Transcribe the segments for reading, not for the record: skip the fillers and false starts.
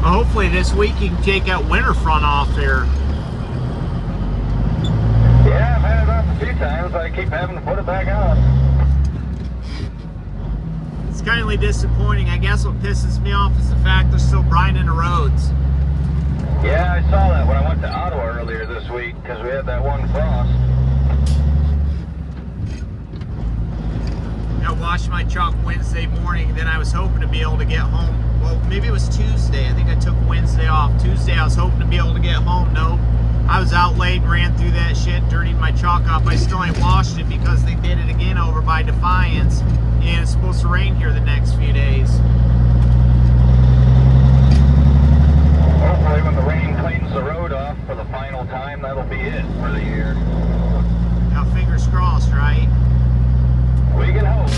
Well, hopefully this week you can take that winter front off there. Yeah, I've had it off a few times, but I keep having to put it back on. It's kind of disappointing. I guess what pisses me off is the fact they're still grinding the roads. Yeah, I saw that when I went to Ottawa earlier this week because we had that one frost. I washed my truck Wednesday morning, then I was hoping to be able to get home. Well, maybe it was Tuesday. I think I took Wednesday off. Tuesday I was hoping to be able to get home. Nope. I was out late and ran through that shit, dirtied my truck up. I still ain't washed it because they did it again over by Defiance, and it's supposed to rain here the next few days. Hopefully when the rain cleans the road off for the final time, that'll be it for the year. Now fingers crossed, right? We can hope.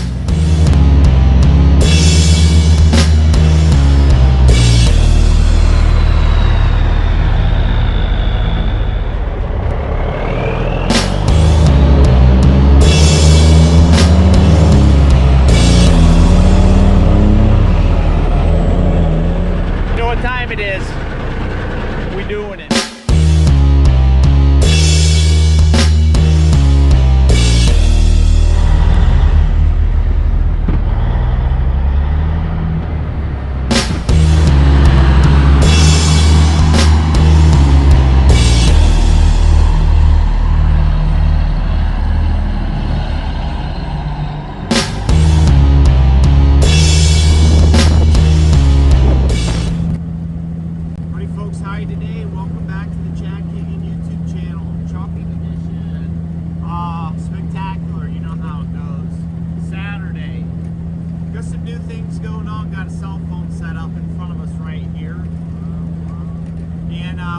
You know what time it is? We doing it.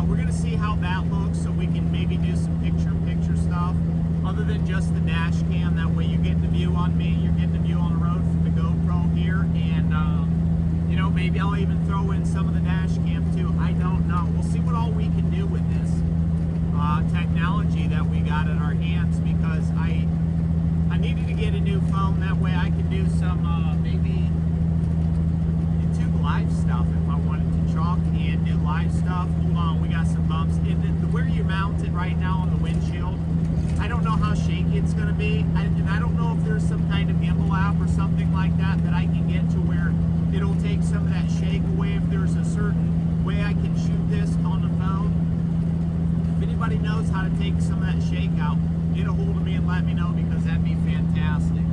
We're going to see how that looks so we can maybe do some picture-in-picture stuff other than just the dash cam. That way you're getting the view on me, you're getting the view on the road from the GoPro here, and you know, maybe I'll even throw in some of the dash cam too. I don't know. We'll see what all we can do with this technology that we got in our hands, because I needed to get a new phone. That way I can do some maybe YouTube live stuff if I wanted to chalk and do live stuff. Hold on, we got some bumps. And where you're mounted right now on the windshield, I don't know how shaky it's going to be. And I don't know if there's some kind of gimbal app or something like that that I can get to where it'll take some of that shake away. If there's a certain way I can shoot this on the phone. If anybody knows how to take some of that shake out, get a hold of me and let me know, because that'd be fantastic.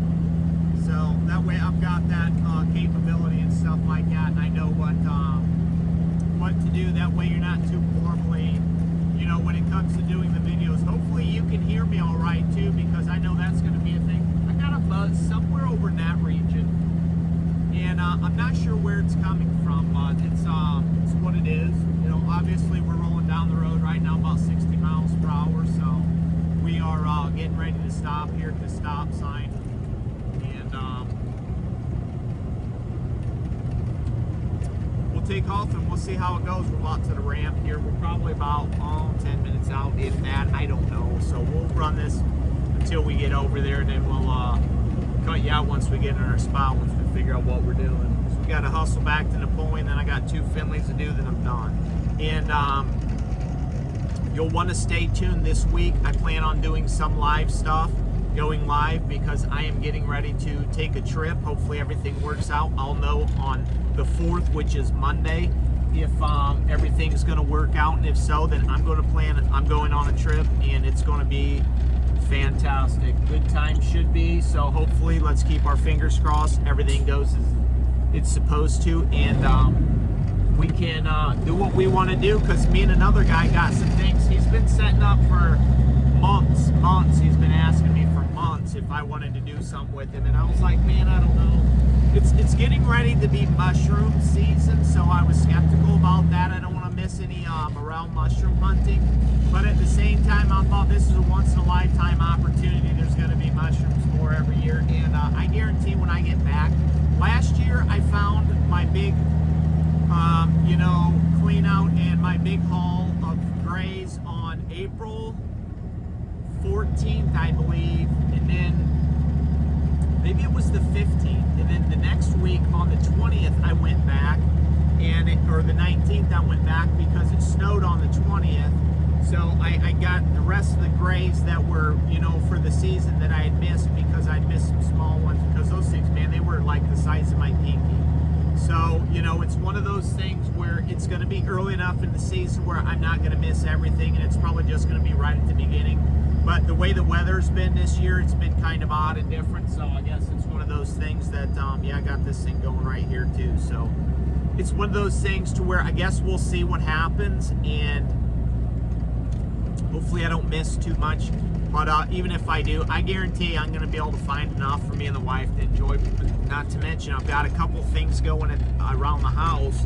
So that way I've got that capability and stuff like that, and I know what to do. That way you're not too formally, you know, when it comes to doing the videos. Hopefully you can hear me all right too, because I know that's going to be a thing. I got a buzz somewhere over in that region, and I'm not sure where it's coming from, but it's what it is. You know, obviously we're rolling down the road right now about 60 miles per hour, so we are getting ready to stop here at the stop sign, and we'll take off and we'll see how it goes. We're about to the ramp here. We're probably about 10 minutes out, if that. I don't know. So we'll run this until we get over there, and then we'll cut you out once we get in our spot, once we figure out what we're doing. So we got to hustle back to Napoleon, then I got 2 Finleys to do, then I'm done. And you'll want to stay tuned this week. I plan on doing some live stuff, going live, because I am getting ready to take a trip. Hopefully everything works out. I'll know on the 4th, which is Monday, if everything's going to work out, and if so, then I'm going on a trip, and it's going to be fantastic. Good time should be. So hopefully, let's keep our fingers crossed, everything goes as it's supposed to, and we can do what we want to do, because me and another guy got some things he's been setting up for months. He's been asking me for months if I wanted to do something with him, and I was like, man, I don't know. It's getting ready to be mushroom season, so I was skeptical about that. I don't want to miss any morel mushroom hunting, but at the same time, I thought this is a once-in-a-lifetime opportunity. There's going to be mushrooms more every year, and I guarantee when I get back. Last year, I found my big, you know, clean out and my big haul of grays on April 14th, I believe, and then maybe it was the 15th, and then the next week on the 20th I went back, and or the 19th, 17th I went back because it snowed on the 20th. So I got the rest of the grays that were, you know, for the season that I had missed, because I'd missed some small ones, because those things, man, they were like the size of my pinky. So, you know, it's one of those things where it's going to be early enough in the season where I'm not going to miss everything, and it's probably just going to be right at the beginning. But the way the weather's been this year, it's been kind of odd and different, so I guess it's one of those things that, yeah, I got this thing going right here too. So it's one of those things to where I guess we'll see what happens, and hopefully I don't miss too much. But even if I do, I guarantee I'm going to be able to find enough for me and the wife to enjoy. Not to mention, I've got a couple things going around the house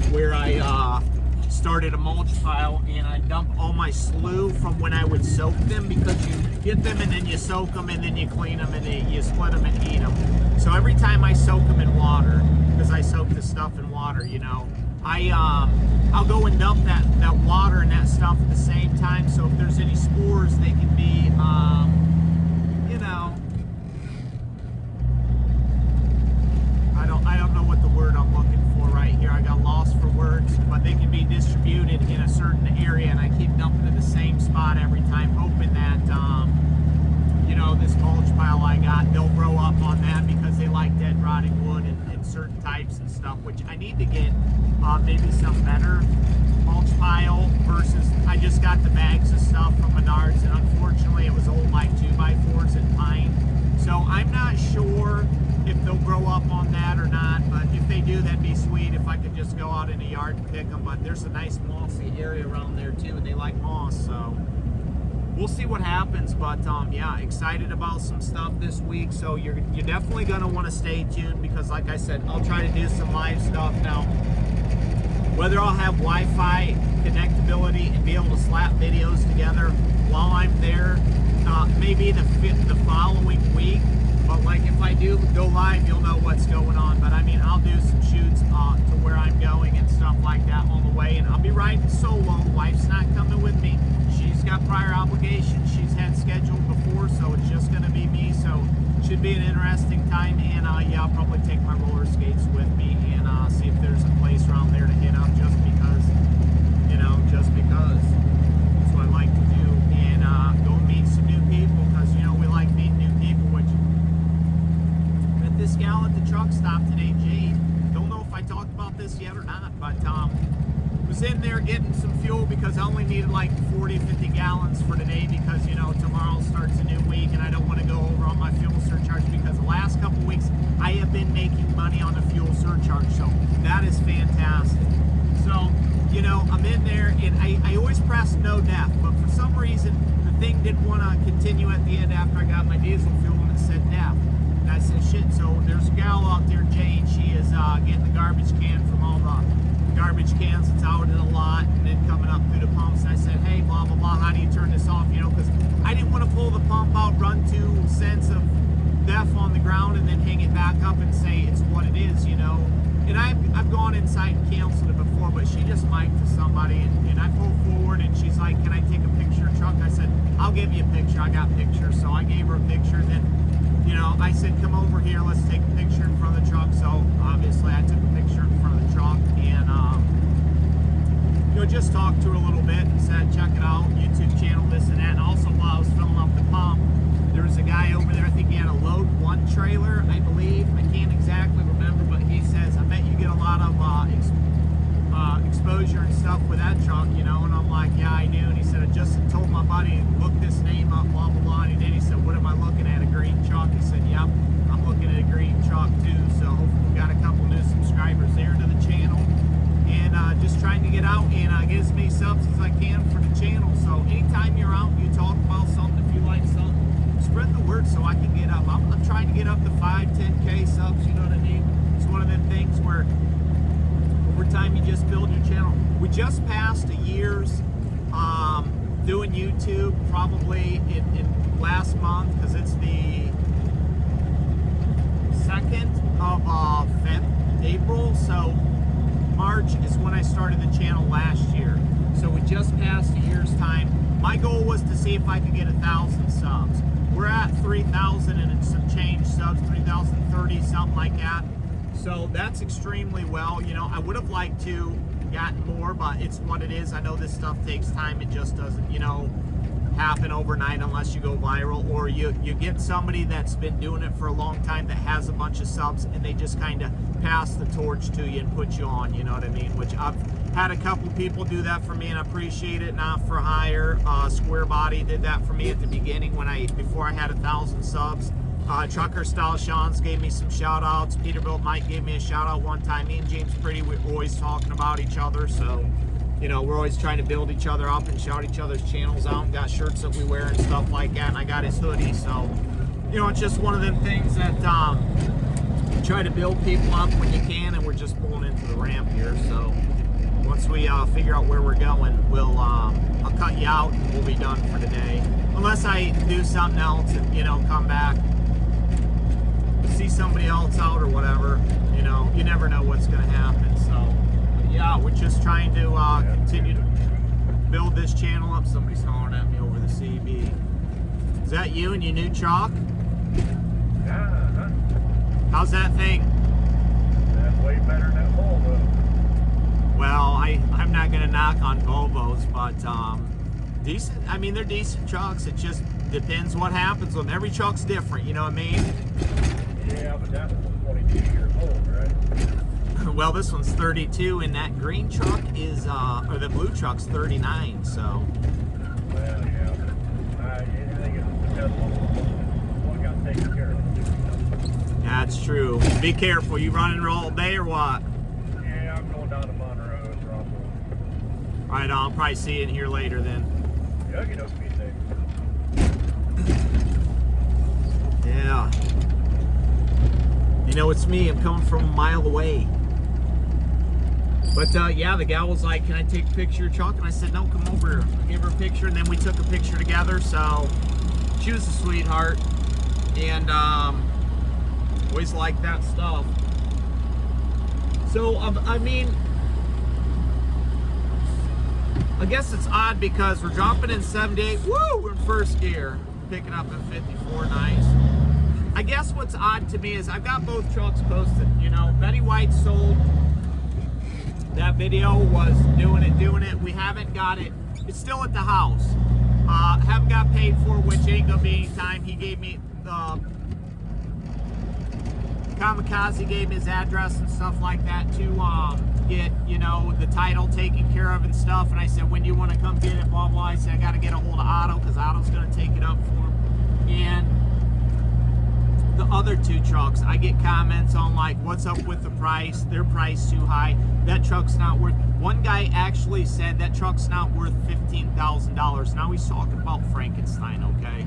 where I started a mulch pile, and I dump all my slough from when I would soak them, because you get them and then you soak them and then you clean them and then you split them and eat them. So every time I soak them in water, because I soak the stuff in water, you know, I'll go and dump that water and that stuff at the same time. So if there's any spores, they can be, you know, I don't know what the word I'm looking for right here. I got lost for words, but they can be distributed in a certain area, and I keep dumping in the same spot every time, hoping that, you know, this mulch pile I got, they'll grow up on that, because they like dead rotting wood and certain types and stuff, which I need to get maybe some better mulch pile versus, I just got the bags of stuff from Menards, and unfortunately it was old like 2x4s and pine. So I'm not sure if they'll grow up on that or not, but if they do, that'd be sweet if I could just go out in the yard and pick them. But there's a nice mossy area around there too, and they like moss, so we'll see what happens. But yeah, excited about some stuff this week, so you're definitely going to want to stay tuned, because like I said, I'll try to do some live stuff now. Whether I'll have Wi-Fi connectability and be able to slap videos together while I'm there, maybe the following week. But like if I do go live, you'll know what's going on. But I mean, I'll do some shoots to where I'm going and stuff like that on the way, and I'll be riding solo. Wife's not coming with me. She's got prior obligations she's had scheduled before, so it's just going to be me. So should be an interesting time, and yeah, I'll probably take my roller skates with me and see if there's a place around there to hit up, just because, you know, just because that's what I like to do, and go meet some new people, because, you know, we like meeting new people. Which met this gal at the truck stop today, Jade. Don't know if I talked about this yet or not, but was in there getting some fuel, because I only needed like 40-50 gallons for today, because, you know, tomorrow starts a new week, and I don't want to go over on my fuel surcharge, because the last couple weeks I have been making money on the fuel surcharge, so that is fantastic. So, you know, I'm in there, and I always press no def, but for some reason the thing didn't want to continue at the end after I got my diesel fuel, and it said def. And I said, shit. So there's a gal out there, Jane. She is getting the garbage can from all the garbage cans that's out in the lot, and then coming up through the pumps. And I said, hey, blah blah blah, how do you turn this off? You know, because I didn't want to pull the pump out, run 2 cents of def on the ground, and then hang it back up and say it's what it is, you know. And I've gone inside and canceled it before, but she just mic'd to somebody, and I pulled forward, and she's like, can I take a picture of the truck? I said, I'll give you a picture. I got pictures. So I gave her a picture, and then, you know, I said, come over here, let's take a picture in front of the truck. So obviously I took a picture in front of the truck, and you know, just talked to her a little bit and said, check it out, YouTube channel, this and that. And also, while I was filling up the pump, there was a guy over there, I think he had a load 1 trailer, I believe. I can't exactly remember, but he says, I bet you get a lot of exposure and stuff with that truck, you know. And I'm like, yeah, I do. And he said, I just told my buddy, look this name up, blah blah blah. And he did. He said, what am I looking at, a green truck? He said, yep, I'm looking at a green truck too. So hopefully we got a couple new subscribers there to the channel, and just trying to get out and get as many subs as I can for the channel. So anytime you're out, you talk about something, if you like something, spread the word so I can get up. I'm trying to get up to 5-10K subs, you know what I mean? It's one of them things where over time you just build your channel. We just passed a year's doing YouTube, probably in last month, because it's the 2nd of April. So March is when I started the channel last year. So we just passed a year's time. My goal was to see if I could get 1,000 subs. We're at 3,000 and some change subs, 3,030, something like that. So that's extremely well. You know, I would have liked to gotten more, but it's what it is. I know this stuff takes time. It just doesn't, you know, happen overnight unless you go viral, or you get somebody that's been doing it for a long time that has a bunch of subs and they just kind of pass the torch to you and put you on, you know what I mean? Which I've had a couple people do that for me and I appreciate it. Not for hire. Square Body did that for me at the beginning before I had 1,000 subs. Trucker Style Sean's gave me some shout outs. Peterbilt Mike gave me a shout out one time. Me and James Pretty, we're always talking about each other, so you know, we're always trying to build each other up and shout each other's channels out, and got shirts that we wear and stuff like that, and I got his hoodie. So, you know, it's just one of them things that you try to build people up when you can, and we're just pulling into the ramp here. So once we figure out where we're going, I'll cut you out and we'll be done for today. Unless I do something else and, you know, come back, see somebody else out or whatever, you know, you never know what's going to happen. So yeah, we're just trying to continue to build this channel up. Somebody's hollering at me over the CB. Is that you and your new chalk? Yeah. How's that thing? That's way better than that Volvo. Well, I'm not going to knock on Volvos, but decent. I mean, they're decent chalks. It just depends what happens with them. Every chalk's different, you know what I mean? Yeah, but that one's 22 years old, right? Well, this one's 32, and that green truck is, or the blue truck's 39, so. Well, yeah. I think it's the one got taken care of. That's true. Be careful. You running all day or what? Yeah, I'm going down to Monroe. It's Russell. Right on. I'll probably see you in here later then. Yeah, you know, be safe. Yeah. You know, it's me. I'm coming from a mile away. But yeah, the gal was like, can I take a picture of your chalk? And I said, no, come over. I gave her a picture, and then we took a picture together. So she was a sweetheart, and always liked that stuff. So I mean, I guess it's odd because we're dropping in 78. Woo! We're in first gear, picking up in 54. Nice. I guess what's odd to me is I've got both trucks posted. You know, Betty White sold. That video was doing it. We haven't got it. It's still at the house. Haven't got paid for, which ain't gonna be any time. He gave me Kamikaze gave me his address and stuff like that to get, you know, the title taken care of and stuff. And I said, when do you want to come get it? Blah blah. I said I got to get a hold of Otto because Otto's gonna take it up for him. And the other two trucks, I get comments on like, what's up with the price? Their price too high. That truck's not worth. One guy actually said that truck's not worth $15,000. Now he's talking about Frankenstein, okay?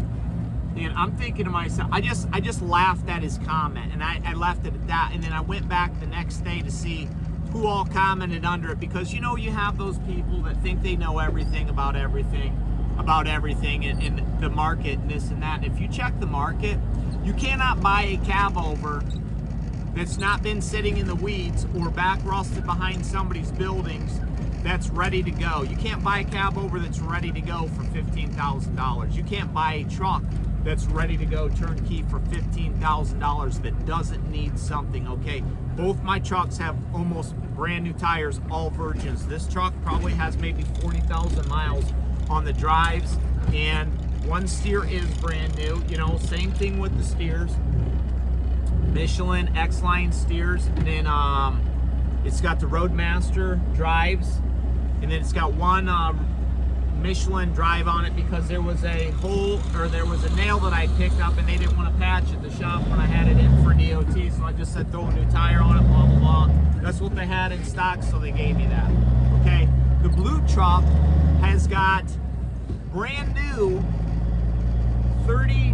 And I'm thinking to myself, I just laughed at his comment, and I left it at that. And then I went back the next day to see who all commented under it, because you know, you have those people that think they know everything about everything in the market and this and that. And if you check the market, you cannot buy a Cabover that's not been sitting in the weeds or back rusted behind somebody's buildings that's ready to go. You can't buy a Cabover that's ready to go for $15,000. You can't buy a truck that's ready to go turnkey for $15,000 that doesn't need something, okay? Both my trucks have almost brand new tires, all virgins. This truck probably has maybe 40,000 miles on the drives, and one steer is brand new. You know, same thing with the steers. Michelin X-Line steers, and then it's got the Roadmaster drives, and then it's got one Michelin drive on it because there was a hole, or there was a nail that I picked up and they didn't want to patch at the shop when I had it in for DOT, so I just said throw a new tire on it, blah blah blah. That's what they had in stock, so they gave me that. Okay, the blue truck has got brand new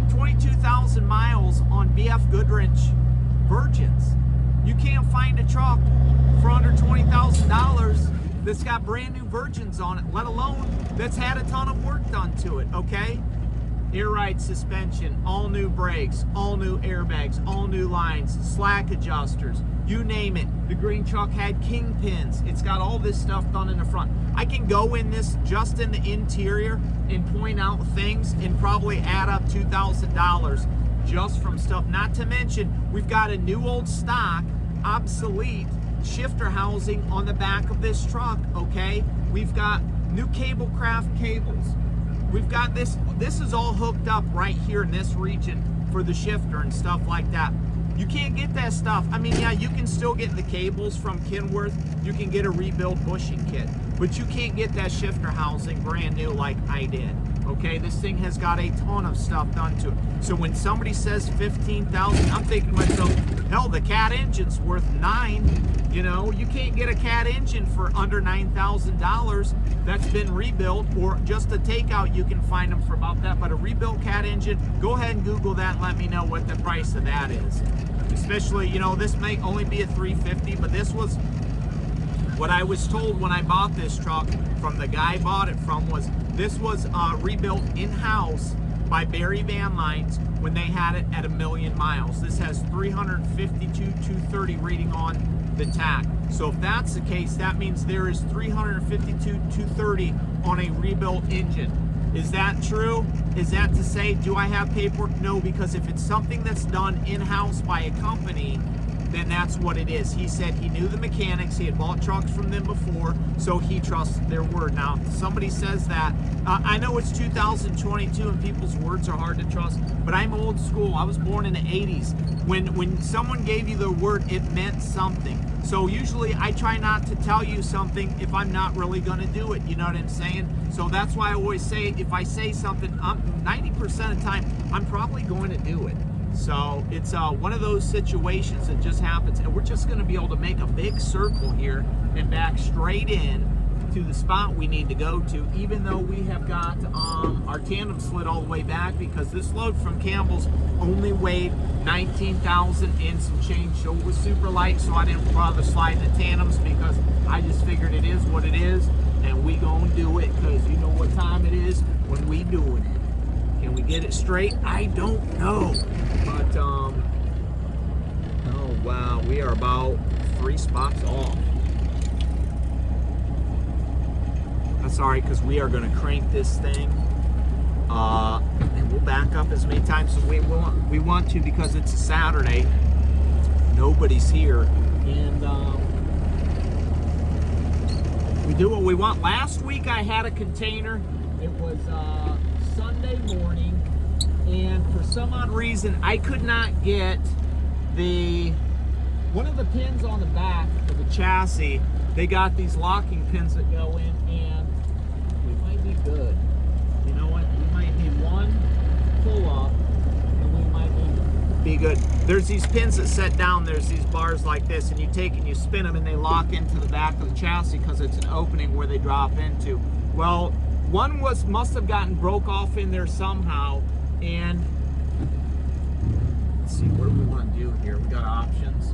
22,000 miles on BF Goodrich virgins. You can't find a truck for under $20,000 that's got brand new virgins on it, let alone that's had a ton of work done to it, okay? Air ride suspension, all new brakes, all new airbags, all new lines, slack adjusters, you name it. The green truck had kingpins. It's got all this stuff done in the front. I can go in this just in the interior and point out things and probably add up $2,000 just from stuff. Not to mention, we've got a new old stock, obsolete shifter housing on the back of this truck, okay? We've got new Cablecraft cables. We've got this is all hooked up right here in this region for the shifter and stuff like that. You can't get that stuff. I mean, yeah, you can still get the cables from Kenworth. You can get a rebuild bushing kit, but you can't get that shifter housing brand new like I did. Okay, this thing has got a ton of stuff done to it. So when somebody says 15,000, I'm thinking to myself, hell, the Cat engine's worth $9,000. You know, you can't get a Cat engine for under $9,000 that's been rebuilt, or just a takeout. You can find them for about that. But a rebuilt Cat engine, go ahead and Google that and let me know what the price of that is. Especially, you know, this may only be a 350, but this was what I was told when I bought this truck from the guy I bought it from. Was this was rebuilt in-house by Barry Van Lines when they had it at 1,000,000 miles. This has 352,230 reading on the tach. So if that's the case, that means there is 352,230 on a rebuilt engine. Is that true? Is that to say, do I have paperwork? No, because if it's something that's done in-house by a company, then that's what it is. He said he knew the mechanics, he had bought trucks from them before, so he trusts their word. Now, if somebody says that, I know it's 2022 and people's words are hard to trust, but I'm old school. I was born in the 80s. When someone gave you their word, it meant something. So usually I try not to tell you something if I'm not really gonna do it, you know what I'm saying? So that's why I always say, if I say something, 90% of the time, I'm probably going to do it. So it's one of those situations that just happens, and we're just going to be able to make a big circle here and back straight in to the spot we need to go to, even though we have got our tandem slid all the way back, because this load from Campbell's only weighed 19,000 and some change, so it was super light. So I didn't bother sliding the tandems, because I just figured it is what it is, and we gonna do it, because you know what time it is when we doing it. Can we get it straight? I don't know. But, oh wow, we are about 3 spots off. That's all right, because we are going to crank this thing. And we'll back up as many times as we want to, because it's a Saturday. Nobody's here. And we do what we want. Last week I had a container. It was Sunday morning, and for some odd reason I could not get one of the pins on the back of the chassis. They got these locking pins that go in, and we might be good. You know what? We might need one pull up, and we might be good. There's these pins that set down. There's these bars like this, and you take and you spin them, and they lock into the back of the chassis because it's an opening where they drop into. Well, one must have gotten broke off in there somehow, and let's see, what do we want to do here? We got options.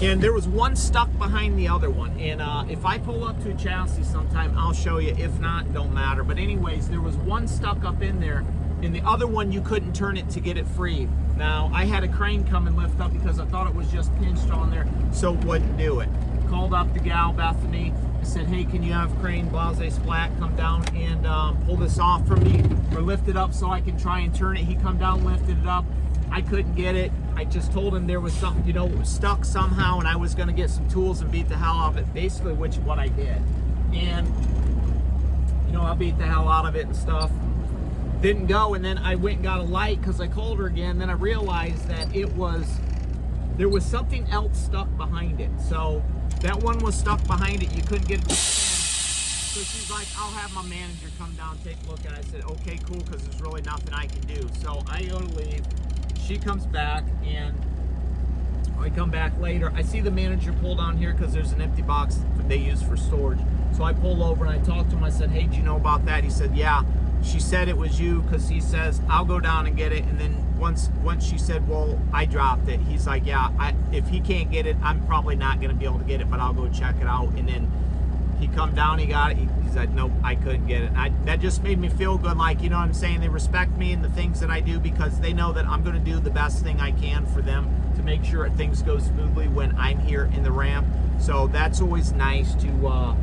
And there was one stuck behind the other one, and if I pull up to a chassis sometime, I'll show you. If not, don't matter. But anyways, there was one stuck up in there, and the other one you couldn't turn it to get it free. Now, I had a crane come and lift up because I thought it was just pinched on there, so it wouldn't do it. Called up the gal, Bethany. I said, hey, can you have crane Blase Splat come down and pull this off for me, or lift it up so I can try and turn it? He come down, lifted it up. I couldn't get it. I just told him there was something, you know, it was stuck somehow, and I was going to get some tools and beat the hell out of it, basically, which is what I did. And, you know, I beat the hell out of it and stuff. Didn't go, and then I went and got a light because I called her again. Then I realized that there was something else stuck behind it. So that one was stuck behind it. You couldn't get it. So she's like, I'll have my manager come down, take a look at it. I said, okay, cool, because there's really nothing I can do. So I go to leave. She comes back, and I come back later. I see the manager pull down here because there's an empty box that they use for storage. So I pull over and I talked to him. I said, hey, do you know about that? He said, yeah. She said it was you, because he says, I'll go down and get it. And then once she said, well, I dropped it. He's like, yeah, if he can't get it, I'm probably not going to be able to get it, but I'll go check it out. And then he come down, he got it. He said, nope, I couldn't get it. That just made me feel good. Like, you know what I'm saying? They respect me and the things that I do, because they know that I'm going to do the best thing I can for them to make sure things go smoothly when I'm here in the ramp. So that's always nice to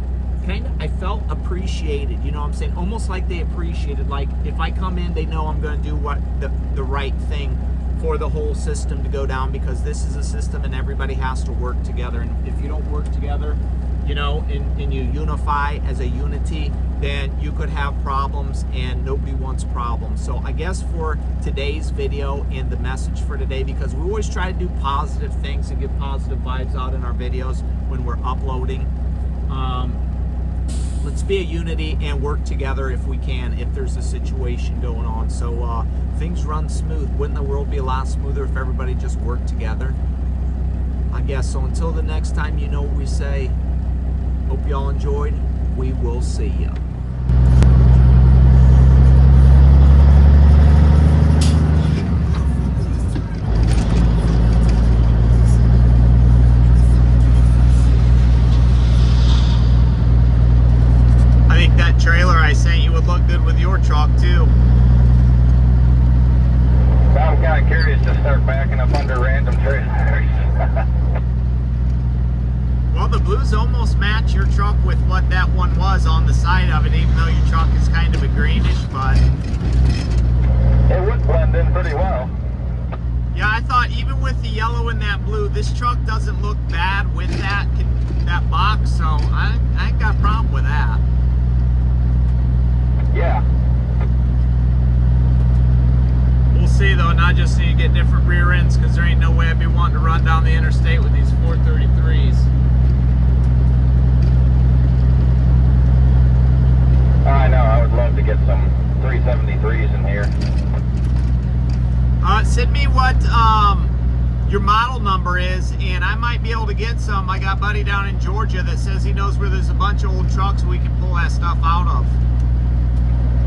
I felt appreciated, you know what I'm saying? Almost like they appreciated, like if I come in, they know I'm going to do what the right thing for the whole system to go down, because this is a system and everybody has to work together. And if you don't work together, you know, and you unify as a unity, then you could have problems, and nobody wants problems. So I guess for today's video and the message for today, because we always try to do positive things and give positive vibes out in our videos when we're uploading, let's be a unity and work together if we can, if there's a situation going on. So things run smooth. Wouldn't the world be a lot smoother if everybody just worked together? I guess so. Until the next time, you know what we say. Hope y'all enjoyed. We will see ya. I think that trailer I sent you would look good with your truck too. I'm kind of curious to start backing up under random trailers. Well, the blues almost match your truck with what that one was on the side of it, even though your truck is kind of a greenish, but It would blend in pretty well. yeah, I thought even with the yellow and that blue, this truck doesn't look bad with that box, so I ain't got a problem with that. Yeah. We'll see though, and I just need to get different rear ends, because there ain't no way I'd be wanting to run down the interstate with these 433s. I know, I would love to get some 373s in here. Send me what your model number is, and I might be able to get some. I got a buddy down in Georgia that says he knows where there's a bunch of old trucks we can pull that stuff out of.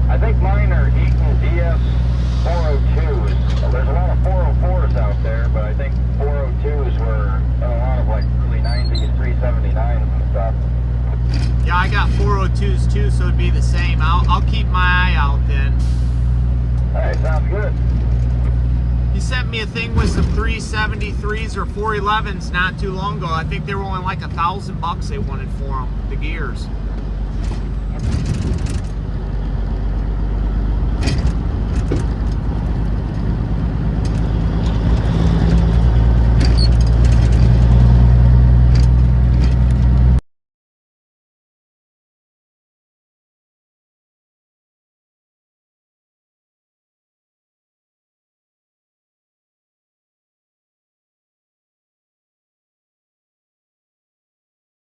I think mine are Eaton DS 402s. There's a lot of 404s out there, but I think 402s were a lot of like early 90s 379s and stuff. Yeah, I got 402s too, so it'd be the same. I'll keep my eye out then. Alright, sounds good. You sent me a thing with some 373s or 411s not too long ago. I think they were only like $1,000 they wanted for them, the gears.